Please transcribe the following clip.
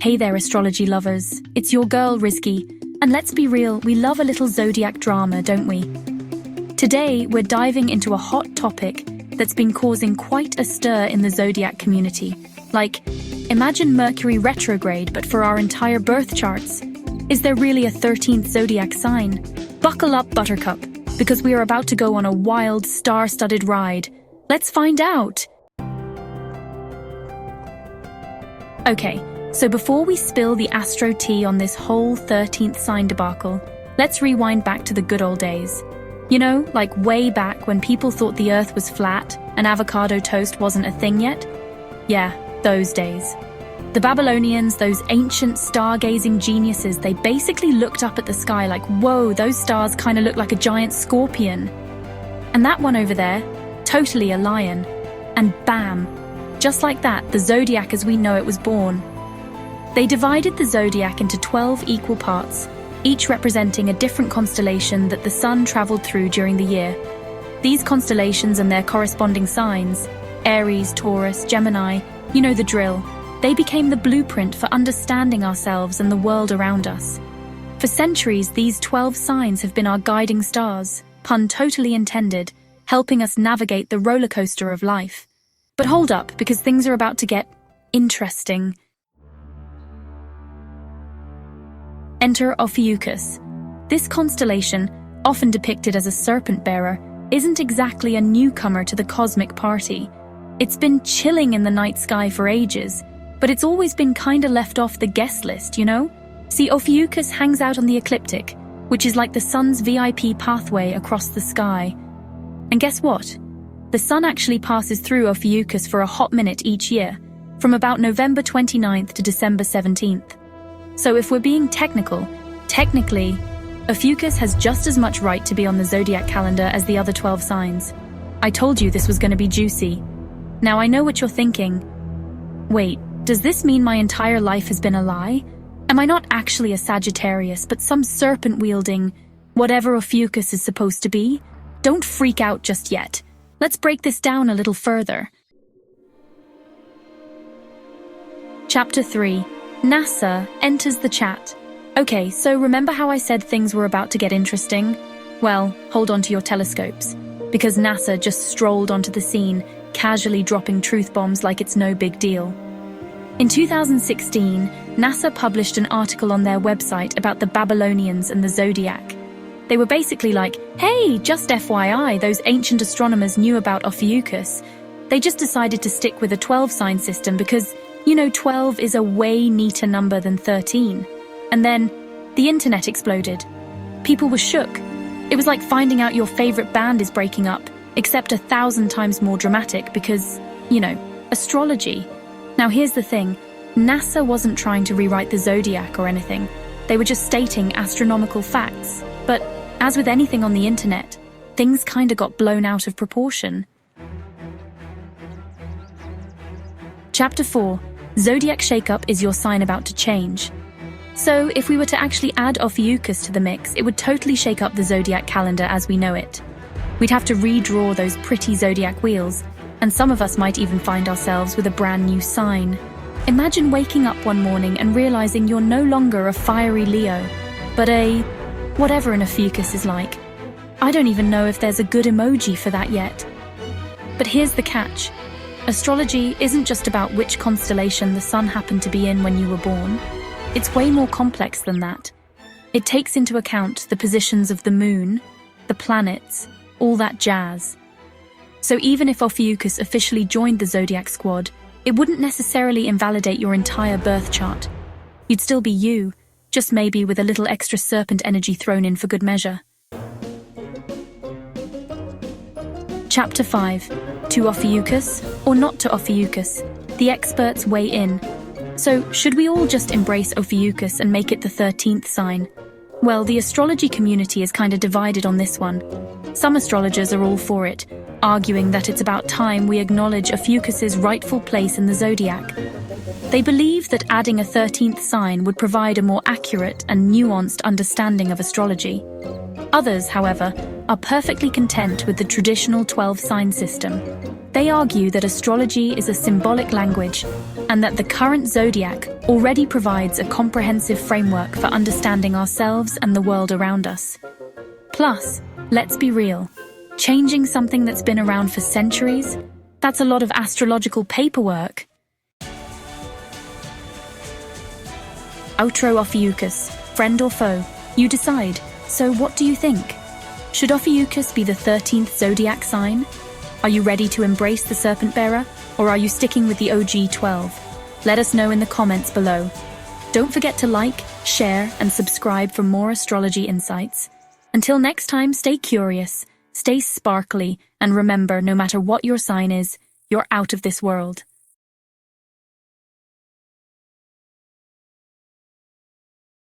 Hey there, astrology lovers. It's your girl, Rizky. And let's be real, we love a little zodiac drama, don't we? Today, we're diving into a hot topic that's been causing quite a stir in the zodiac community. Like, imagine Mercury retrograde, but for our entire birth charts. Is there really a 13th zodiac sign? Buckle up, Buttercup, because we are about to go on a wild, star-studded ride. Let's find out! Okay, so before we spill the astro tea on this whole 13th sign debacle, let's rewind back to the good old days. You know, like way back when people thought the earth was flat and avocado toast wasn't a thing yet? Yeah, those days. The Babylonians, those ancient stargazing geniuses, they basically looked up at the sky like, whoa, those stars kind of look like a giant scorpion. And that one over there, totally a lion. And bam, just like that, the zodiac as we know it was born. They divided the zodiac into 12 equal parts, each representing a different constellation that the sun traveled through during the year. These constellations and their corresponding signs, Aries, Taurus, Gemini, you know the drill, they became the blueprint for understanding ourselves and the world around us. For centuries, these 12 signs have been our guiding stars, pun totally intended, helping us navigate the roller coaster of life. But hold up, because things are about to get interesting. Enter Ophiuchus. This constellation, often depicted as a serpent bearer, isn't exactly a newcomer to the cosmic party. It's been chilling in the night sky for ages, but it's always been kinda left off the guest list, you know? See, Ophiuchus hangs out on the ecliptic, which is like the sun's VIP pathway across the sky. And guess what? The sun actually passes through Ophiuchus for a hot minute each year, from about November 29th to December 17th. So if we're being technically, Ophiuchus has just as much right to be on the zodiac calendar as the other 12 signs. I told you this was going to be juicy. Now I know what you're thinking. Wait, does this mean my entire life has been a lie? Am I not actually a Sagittarius, but some serpent-wielding, whatever Ophiuchus is supposed to be? Don't freak out just yet. Let's break this down a little further. Chapter 3. NASA enters the chat. Okay, so remember how I said things were about to get interesting? Well, hold on to your telescopes, because NASA just strolled onto the scene, casually dropping truth bombs like it's no big deal. In 2016, NASA published an article on their website about the Babylonians and the Zodiac. They were basically like, hey, just FYI, those ancient astronomers knew about Ophiuchus. They just decided to stick with a 12-sign system because, you know, 12 is a way neater number than 13. And then, the internet exploded. People were shook. It was like finding out your favorite band is breaking up, except 1,000 times more dramatic because, you know, astrology. Now here's the thing, NASA wasn't trying to rewrite the zodiac or anything. They were just stating astronomical facts. But, as with anything on the internet, things kinda got blown out of proportion. Chapter 4. Zodiac shakeup is your sign about to change. So, if we were to actually add Ophiuchus to the mix, it would totally shake up the zodiac calendar as we know it. We'd have to redraw those pretty zodiac wheels, and some of us might even find ourselves with a brand new sign. Imagine waking up one morning and realizing you're no longer a fiery Leo, but a whatever an Ophiuchus is like. I don't even know if there's a good emoji for that yet. But here's the catch. Astrology isn't just about which constellation the sun happened to be in when you were born. It's way more complex than that. It takes into account the positions of the moon, the planets, all that jazz. So even if Ophiuchus officially joined the zodiac squad, it wouldn't necessarily invalidate your entire birth chart. You'd still be you, just maybe with a little extra serpent energy thrown in for good measure. Chapter 5. To Ophiuchus, or not to Ophiuchus? The experts weigh in. So, should we all just embrace Ophiuchus and make it the 13th sign? Well, the astrology community is kinda divided on this one. Some astrologers are all for it, arguing that it's about time we acknowledge Ophiuchus's rightful place in the zodiac. They believe that adding a 13th sign would provide a more accurate and nuanced understanding of astrology. Others, however, are perfectly content with the traditional 12-sign system. They argue that astrology is a symbolic language and that the current zodiac already provides a comprehensive framework for understanding ourselves and the world around us. Plus, let's be real, changing something that's been around for centuries, that's a lot of astrological paperwork. Outro Ophiuchus, friend or foe, you decide. So what do you think? Should Ophiuchus be the 13th zodiac sign? Are you ready to embrace the serpent bearer, or are you sticking with the OG 12? Let us know in the comments below. Don't forget to like, share, and subscribe for more astrology insights. Until next time, stay curious, stay sparkly, and remember, no matter what your sign is, you're out of this world.